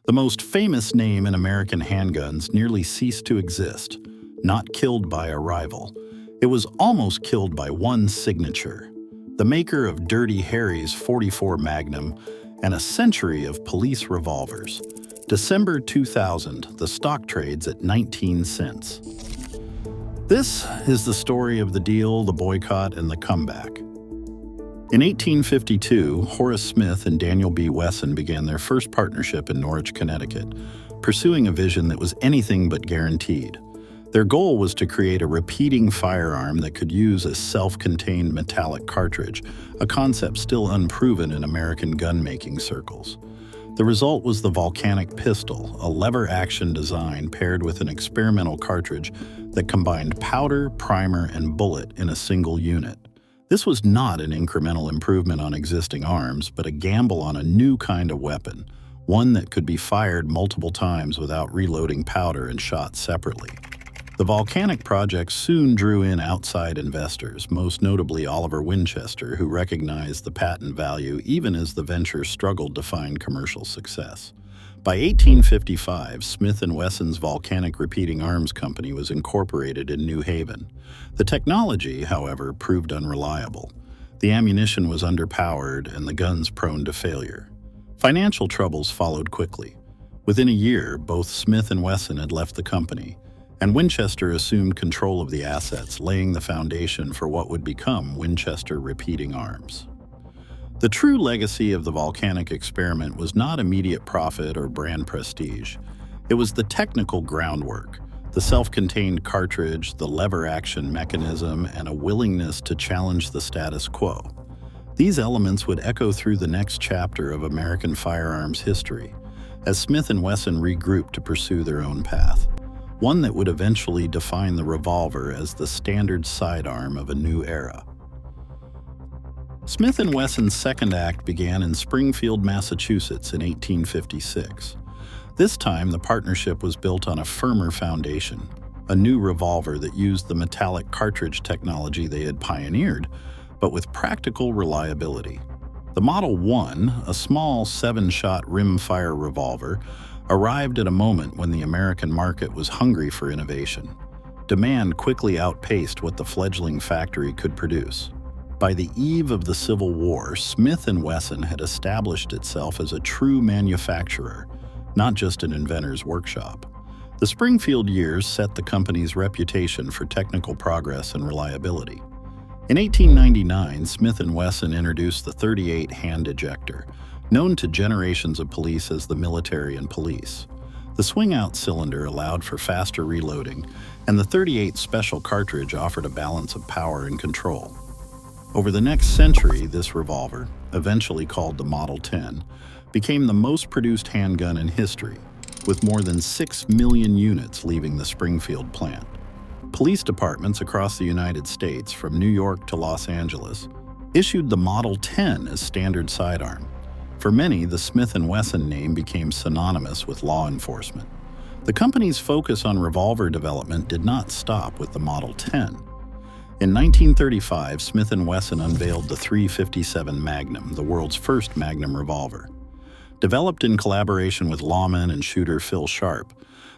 The most famous name in American handguns nearly ceased to exist, not killed by a rival. It was almost killed by one signature, the maker of Dirty Harry's .44 Magnum and a century of police revolvers. December 2000, the stock trades at 19 cents. This is the story of the deal, the boycott, and the comeback. In 1852, Horace Smith and Daniel B. Wesson began their first partnership in Norwich, Connecticut, pursuing a vision that was anything but guaranteed. Their goal was to create a repeating firearm that could use a self-contained metallic cartridge, a concept still unproven in American gun-making circles. The result was the volcanic pistol, a lever-action design paired with an experimental cartridge that combined powder, primer, and bullet in a single unit. This was not an incremental improvement on existing arms, but a gamble on a new kind of weapon, one that could be fired multiple times without reloading powder and shot separately. The volcanic project soon drew in outside investors, most notably Oliver Winchester, who recognized the patent value even as the venture struggled to find commercial success. By 1855, Smith & Wesson's Volcanic Repeating Arms Company was incorporated in New Haven. The technology, however, proved unreliable. The ammunition was underpowered and the guns prone to failure. Financial troubles followed quickly. Within a year, both Smith & Wesson had left the company, and Winchester assumed control of the assets, laying the foundation for what would become Winchester Repeating Arms. The true legacy of the volcanic experiment was not immediate profit or brand prestige. It was the technical groundwork, the self-contained cartridge, the lever-action mechanism, and a willingness to challenge the status quo. These elements would echo through the next chapter of American firearms history, as Smith & Wesson regrouped to pursue their own path, one that would eventually define the revolver as the standard sidearm of a new era. Smith & Wesson's second act began in Springfield, Massachusetts in 1856. This time, the partnership was built on a firmer foundation, a new revolver that used the metallic cartridge technology they had pioneered, but with practical reliability. The Model 1, a small 7-shot rimfire revolver, arrived at a moment when the American market was hungry for innovation. Demand quickly outpaced what the fledgling factory could produce. By the eve of the Civil War, Smith & Wesson had established itself as a true manufacturer, not just an inventor's workshop. The Springfield years set the company's reputation for technical progress and reliability. In 1899, Smith & Wesson introduced the .38 hand ejector, known to generations of police as the military and police. The swing-out cylinder allowed for faster reloading, and the .38 special cartridge offered a balance of power and control. Over the next century, this revolver, eventually called the Model 10, became the most produced handgun in history, with more than 6 million units leaving the Springfield plant. Police departments across the United States, from New York to Los Angeles, issued the Model 10 as standard sidearm. For many, the Smith & Wesson name became synonymous with law enforcement. The company's focus on revolver development did not stop with the Model 10. In 1935, Smith & Wesson unveiled the .357 Magnum, the world's first Magnum revolver. Developed in collaboration with lawman and shooter Phil Sharp,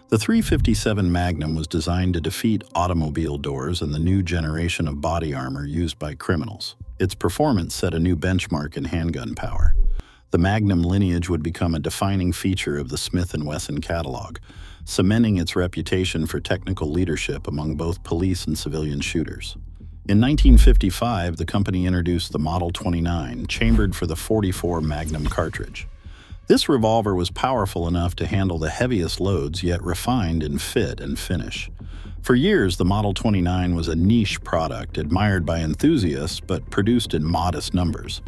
the .357 Magnum was designed to defeat automobile doors and the new generation of body armor used by criminals. Its performance set a new benchmark in handgun power. The Magnum lineage would become a defining feature of the Smith & Wesson catalog, cementing its reputation for technical leadership among both police and civilian shooters. In 1955, the company introduced the Model 29, chambered for the .44 Magnum cartridge. This revolver was powerful enough to handle the heaviest loads, yet refined in fit and finish. For years, the Model 29 was a niche product, admired by enthusiasts but produced in modest numbers.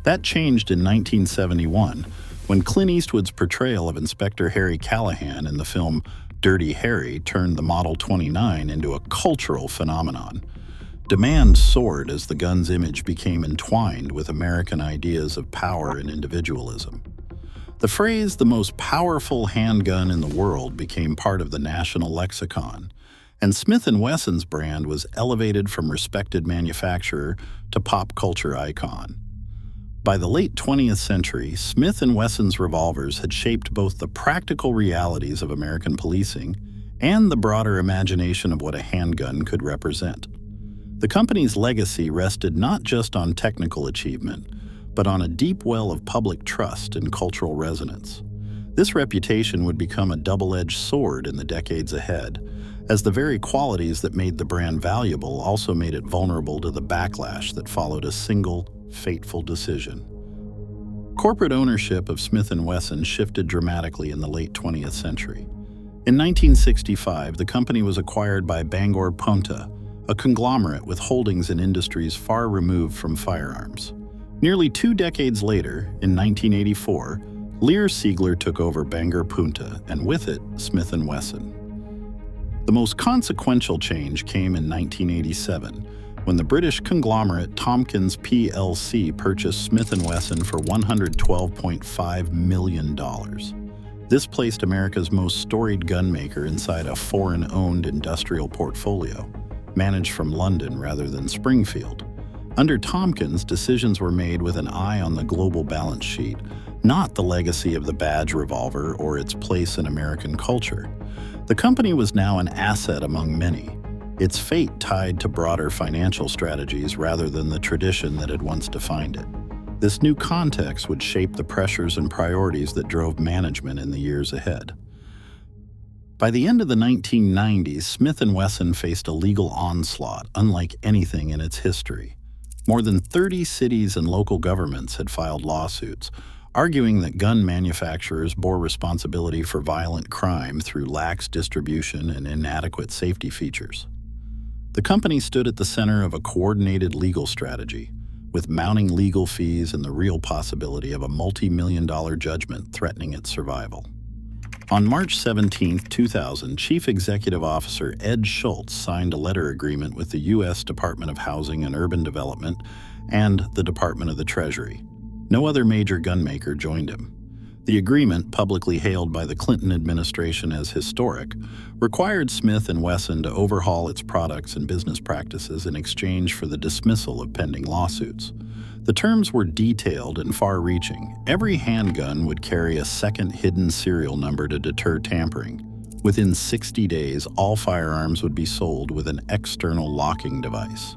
That changed in 1971, when Clint Eastwood's portrayal of Inspector Harry Callahan in the film Dirty Harry turned the Model 29 into a cultural phenomenon. Demand soared as the gun's image became entwined with American ideas of power and individualism. The phrase, "the most powerful handgun in the world," became part of the national lexicon, and Smith & Wesson's brand was elevated from respected manufacturer to pop culture icon. By the late 20th century, Smith & Wesson's revolvers had shaped both the practical realities of American policing and the broader imagination of what a handgun could represent. The company's legacy rested not just on technical achievement, but on a deep well of public trust and cultural resonance. This reputation would become a double-edged sword in the decades ahead, as the very qualities that made the brand valuable also made it vulnerable to the backlash that followed a single, fateful decision. Corporate ownership of Smith & Wesson shifted dramatically in the late 20th century. In 1965, the company was acquired by Bangor Ponta, a conglomerate with holdings in industries far removed from firearms. Nearly 2 decades later, in 1984, Lear Siegler took over Bangor Punta, and with it, Smith & Wesson. The most consequential change came in 1987, when the British conglomerate Tompkins plc purchased Smith & Wesson for $112.5 million. This placed America's most storied gunmaker inside a foreign-owned industrial portfolio, managed from London rather than Springfield. Under Tompkins, decisions were made with an eye on the global balance sheet, not the legacy of the badge revolver or its place in American culture. The company was now an asset among many, its fate tied to broader financial strategies rather than the tradition that had once defined it. This new context would shape the pressures and priorities that drove management in the years ahead. By the end of the 1990s, Smith & Wesson faced a legal onslaught unlike anything in its history. More than 30 cities and local governments had filed lawsuits, arguing that gun manufacturers bore responsibility for violent crime through lax distribution and inadequate safety features. The company stood at the center of a coordinated legal strategy, with mounting legal fees and the real possibility of a multi-million-dollar judgment threatening its survival. On March 17, 2000, Chief Executive Officer Ed Schultz signed a letter agreement with the U.S. Department of Housing and Urban Development and the Department of the Treasury. No other major gunmaker joined him. The agreement, publicly hailed by the Clinton administration as historic, required Smith & Wesson to overhaul its products and business practices in exchange for the dismissal of pending lawsuits. The terms were detailed and far-reaching. Every handgun would carry a second hidden serial number to deter tampering. Within 60 days, all firearms would be sold with an external locking device.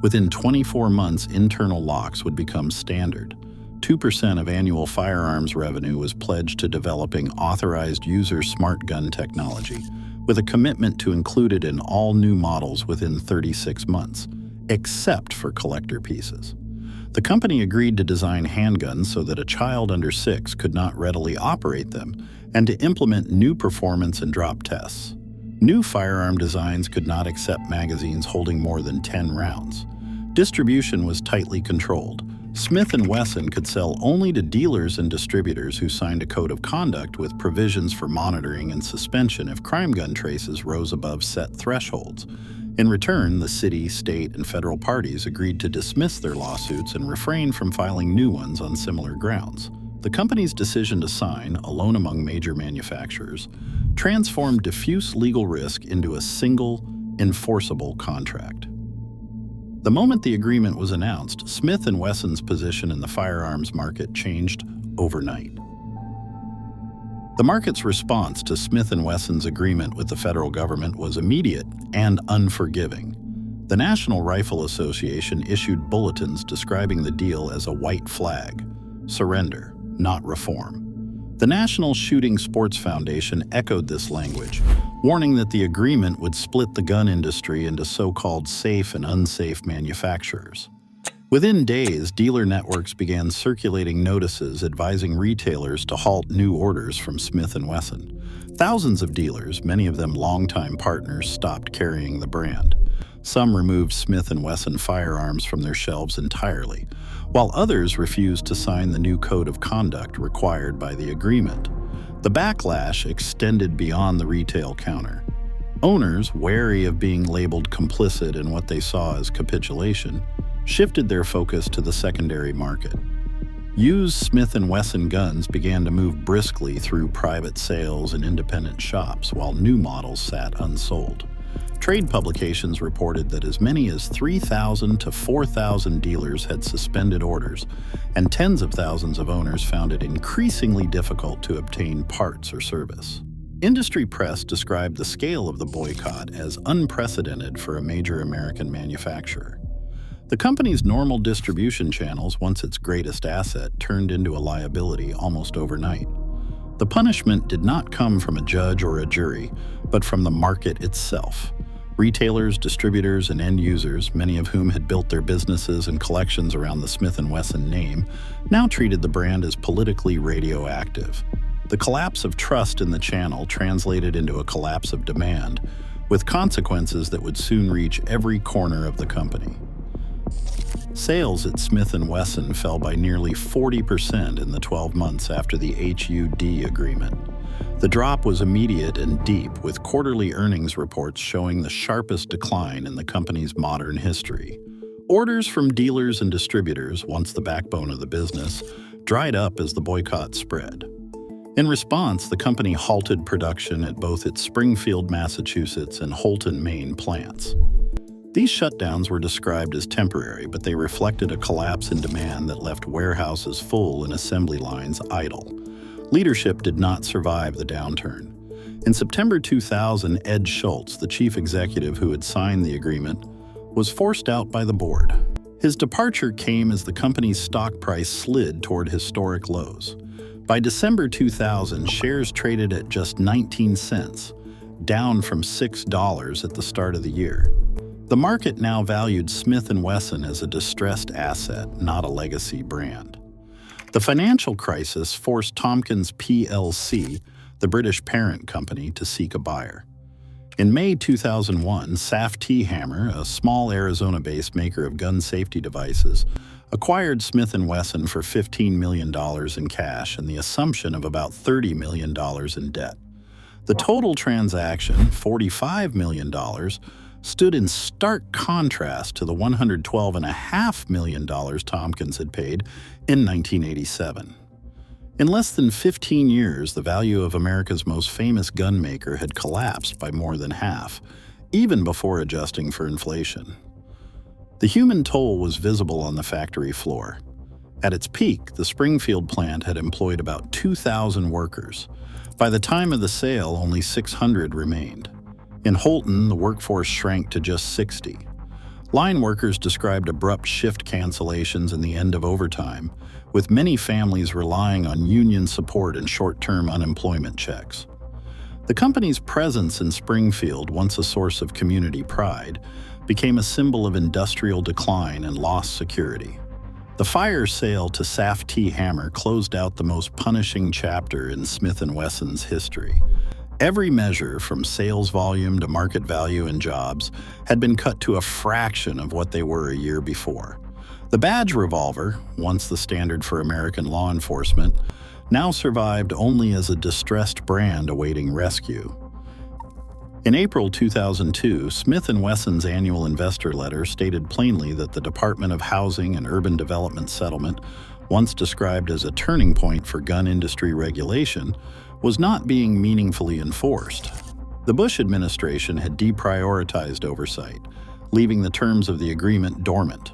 Within 24 months, internal locks would become standard. 2% of annual firearms revenue was pledged to developing authorized user smart gun technology, with a commitment to include it in all new models within 36 months, except for collector pieces. The company agreed to design handguns so that a child under 6 could not readily operate them, and to implement new performance and drop tests. New firearm designs could not accept magazines holding more than 10 rounds. Distribution was tightly controlled. Smith & Wesson could sell only to dealers and distributors who signed a code of conduct with provisions for monitoring and suspension if crime gun traces rose above set thresholds. In return, the city, state, and federal parties agreed to dismiss their lawsuits and refrain from filing new ones on similar grounds. The company's decision to sign, alone among major manufacturers, transformed diffuse legal risk into a single, enforceable contract. The moment the agreement was announced, Smith & Wesson's position in the firearms market changed overnight. The market's response to Smith & Wesson's agreement with the federal government was immediate and unforgiving. The National Rifle Association issued bulletins describing the deal as a white flag, surrender, not reform. The National Shooting Sports Foundation echoed this language, warning that the agreement would split the gun industry into so-called safe and unsafe manufacturers. Within days, dealer networks began circulating notices advising retailers to halt new orders from Smith & Wesson. Thousands of dealers, many of them longtime partners, stopped carrying the brand. Some removed Smith & Wesson firearms from their shelves entirely, while others refused to sign the new code of conduct required by the agreement. The backlash extended beyond the retail counter. Owners, wary of being labeled complicit in what they saw as capitulation, shifted their focus to the secondary market. Used Smith & Wesson guns began to move briskly through private sales and independent shops, while new models sat unsold. Trade publications reported that as many as 3,000 to 4,000 dealers had suspended orders, and tens of thousands of owners found it increasingly difficult to obtain parts or service. Industry press described the scale of the boycott as unprecedented for a major American manufacturer. The company's normal distribution channels, once its greatest asset, turned into a liability almost overnight. The punishment did not come from a judge or a jury, but from the market itself. Retailers, distributors, and end users, many of whom had built their businesses and collections around the Smith & Wesson name, now treated the brand as politically radioactive. The collapse of trust in the channel translated into a collapse of demand, with consequences that would soon reach every corner of the company. Sales at Smith & Wesson fell by nearly 40% in the 12 months after the HUD agreement. The drop was immediate and deep, with quarterly earnings reports showing the sharpest decline in the company's modern history. Orders from dealers and distributors, once the backbone of the business, dried up as the boycott spread. In response, the company halted production at both its Springfield, Massachusetts and Holton, Maine plants. These shutdowns were described as temporary, but they reflected a collapse in demand that left warehouses full and assembly lines idle. Leadership did not survive the downturn. In September 2000, Ed Schultz, the chief executive who had signed the agreement, was forced out by the board. His departure came as the company's stock price slid toward historic lows. By December 2000, shares traded at just 19 cents, down from $6 at the start of the year. The market now valued Smith & Wesson as a distressed asset, not a legacy brand. The financial crisis forced Tompkins plc, the British parent company, to seek a buyer. In May 2001, Safety Hammer, a small Arizona-based maker of gun safety devices, acquired Smith & Wesson for $15 million in cash and the assumption of about $30 million in debt. The total transaction, $45 million, stood in stark contrast to the $112.5 million Tompkins had paid in 1987. In less than 15 years, the value of America's most famous gunmaker had collapsed by more than half, even before adjusting for inflation. The human toll was visible on the factory floor. At its peak, the Springfield plant had employed about 2,000 workers. By the time of the sale, only 600 remained. In Holton, the workforce shrank to just 60. Line workers described abrupt shift cancellations and the end of overtime, with many families relying on union support and short-term unemployment checks. The company's presence in Springfield, once a source of community pride, became a symbol of industrial decline and lost security. The fire sale to Safety Hammer closed out the most punishing chapter in Smith & Wesson's history. Every measure, from sales volume to market value and jobs, had been cut to a fraction of what they were a year before. The badge Revolver, once the standard for American law enforcement, now survived only as a distressed brand awaiting rescue. In April 2002, Smith & Wesson's annual investor letter stated plainly that the Department of Housing and Urban Development settlement, once described as a turning point for gun industry regulation, was not being meaningfully enforced. The Bush administration had deprioritized oversight, leaving the terms of the agreement dormant.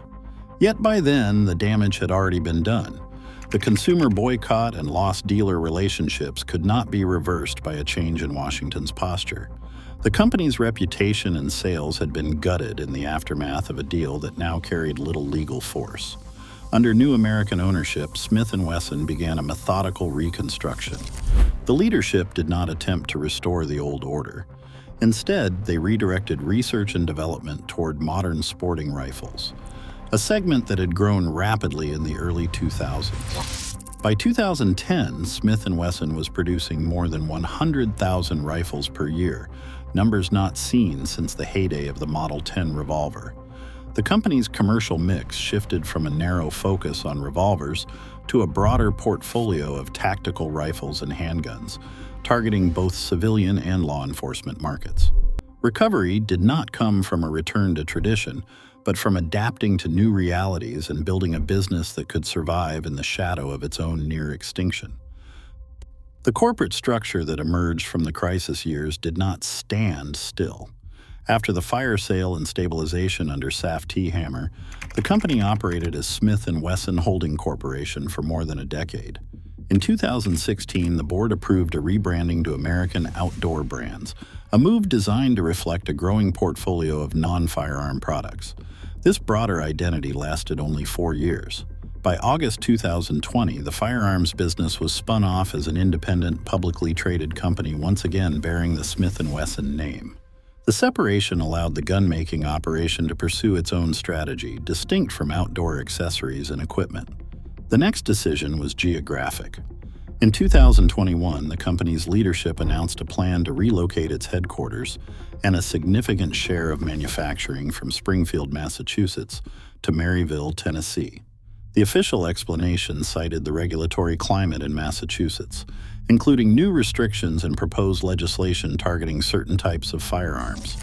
Yet by then, the damage had already been done. The consumer boycott and lost dealer relationships could not be reversed by a change in Washington's posture. The company's reputation and sales had been gutted in the aftermath of a deal that now carried little legal force. Under new American ownership, Smith & Wesson began a methodical reconstruction. The leadership did not attempt to restore the old order. Instead, they redirected research and development toward modern sporting rifles, a segment that had grown rapidly in the early 2000s. By 2010, Smith & Wesson was producing more than 100,000 rifles per year, numbers not seen since the heyday of the Model 10 Revolver. The company's commercial mix shifted from a narrow focus on revolvers to a broader portfolio of tactical rifles and handguns, targeting both civilian and law enforcement markets. Recovery did not come from a return to tradition, but from adapting to new realities and building a business that could survive in the shadow of its own near extinction. The corporate structure that emerged from the crisis years did not stand still. After the fire sale and stabilization under Safety Hammer, the company operated as Smith Wesson Holding Corporation for more than a decade. In 2016, the board approved a rebranding to American Outdoor Brands, a move designed to reflect a growing portfolio of non-firearm products. This broader identity lasted only 4 years. By August 2020, the firearms business was spun off as an independent, publicly traded company, once again bearing the Smith Wesson name. The separation allowed the gun-making operation to pursue its own strategy, distinct from outdoor accessories and equipment. The next decision was geographic. In 2021, the company's leadership announced a plan to relocate its headquarters and a significant share of manufacturing from Springfield, Massachusetts, to Maryville, Tennessee. The official explanation cited the regulatory climate in Massachusetts, including new restrictions and proposed legislation targeting certain types of firearms.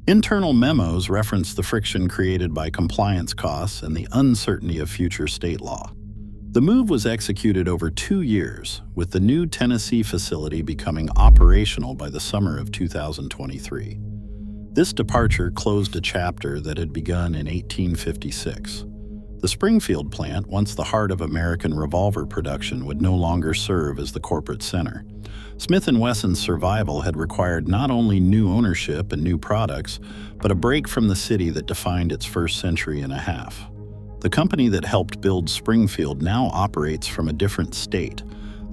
Internal memos referenced the friction created by compliance costs and the uncertainty of future state law. The move was executed over 2 years, with the new Tennessee facility becoming operational by the summer of 2023. This departure closed a chapter that had begun in 1856. The Springfield plant, once the heart of American revolver production, would no longer serve as the corporate center. Smith & Wesson's survival had required not only new ownership and new products, but a break from the city that defined its first century and a half. The company that helped build Springfield now operates from a different state,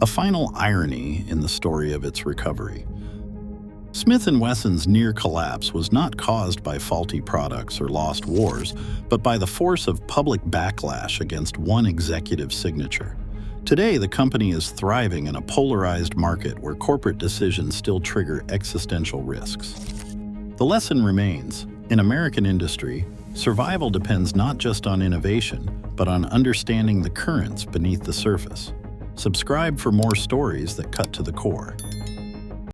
a final irony in the story of its recovery. Smith & Wesson's near collapse was not caused by faulty products or lost wars, but by the force of public backlash against one executive signature. Today, the company is thriving in a polarized market where corporate decisions still trigger existential risks. The lesson remains: in American industry, survival depends not just on innovation, but on understanding the currents beneath the surface. Subscribe for more stories that cut to the core.